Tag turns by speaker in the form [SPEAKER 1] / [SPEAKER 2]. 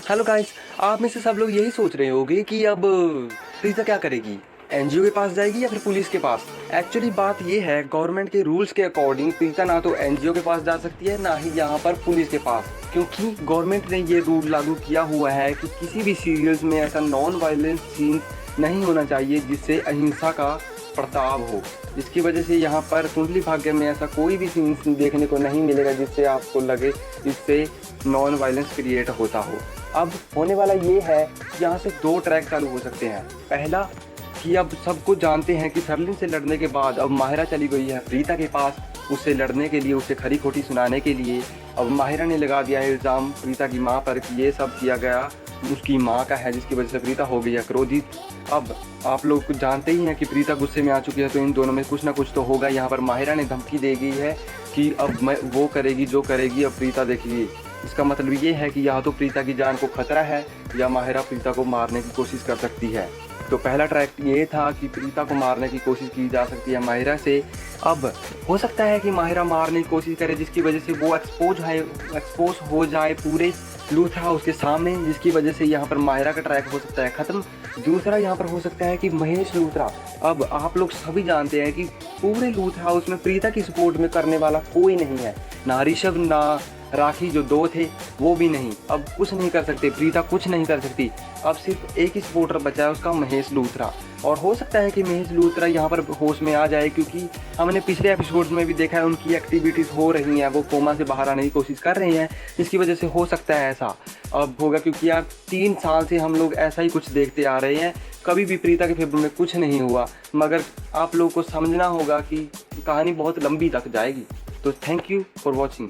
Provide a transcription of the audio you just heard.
[SPEAKER 1] Hello guys, आप में से सब लोग यही सोच रहे होंगे कि अब प्रीता क्या करेगी, एनजीओ के पास जाएगी या फिर पुलिस के पास। एक्चुअली बात ये है, गवर्नमेंट के रूल्स के अकॉर्डिंग प्रीता ना तो एनजीओ के पास जा सकती है ना ही यहाँ पर पुलिस के पास, क्योंकि गवर्नमेंट ने ये रूल लागू किया हुआ है कि किसी भी सीरियल्स में ऐसा नॉन वायलेंस सीन नहीं होना चाहिए जिससे अहिंसा का प्रताप हो। जिसकी वजह से यहाँ पर कुंडली भाग्य में ऐसा कोई भी सीन देखने को नहीं मिलेगा जिससे आपको लगे जिससे नॉन वायलेंस क्रिएट होता हो। अब होने वाला ये है कि यहाँ से दो ट्रैक चालू हो सकते हैं। पहला कि अब सबको जानते हैं कि सरलिन से लड़ने के बाद अब माहिरा चली गई है प्रीता के पास उससे लड़ने के लिए, उसे खरी खोटी सुनाने के लिए। अब माहिरा ने लगा दिया है इल्ज़ाम प्रीता की माँ पर कि ये सब किया गया उसकी माँ का है, जिसकी वजह से प्रीता हो गई है क्रोधित। अब आप लोग कुछ जानते ही हैं कि प्रीता गुस्से में आ चुकी है, तो इन दोनों में कुछ ना कुछ तो होगा। यहाँ पर माहिरा ने धमकी दे गई है कि अब मैं वो करेगी जो करेगी, अब प्रीता देखिए। इसका मतलब ये है कि या तो प्रीता की जान को खतरा है या माहिरा प्रीता को मारने की कोशिश कर सकती है। तो पहला ट्रैक ये था कि प्रीता को मारने की कोशिश की जा सकती है माहिरा से। अब हो सकता है कि माहिरा मारने की कोशिश करे जिसकी वजह से वो एक्सपोज हो जाए पूरे लूथरा हाउस के सामने, जिसकी वजह से यहाँ पर माहिरा का ट्रैक हो सकता है ख़त्म। दूसरा यहाँ पर हो सकता है कि महेश लूथरा, अब आप लोग सभी जानते हैं कि पूरे लूथरा हाउस में प्रीता की सपोर्ट में करने वाला कोई नहीं है, ना ऋषभ ना राखी जो दो थे वो भी नहीं। अब कुछ नहीं कर सकते, प्रीता कुछ नहीं कर सकती। अब सिर्फ एक ही सपोर्टर बचा है, उसका महेश लूथरा। और हो सकता है कि महेश लूथरा यहाँ पर होश में आ जाए, क्योंकि हमने पिछले एपिसोड में भी देखा है उनकी एक्टिविटीज़ हो रही हैं, वो कोमा से बाहर आने की कोशिश कर रहे हैं, जिसकी वजह से हो सकता है ऐसा अब होगा। क्योंकि यार 3 साल से हम लोग ऐसा ही कुछ देखते आ रहे हैं, कभी भी प्रीता के फेवर में कुछ नहीं हुआ। मगर आप लोगों को समझना होगा कि कहानी बहुत लंबी तक जाएगी। तो थैंक यू फॉर वॉचिंग।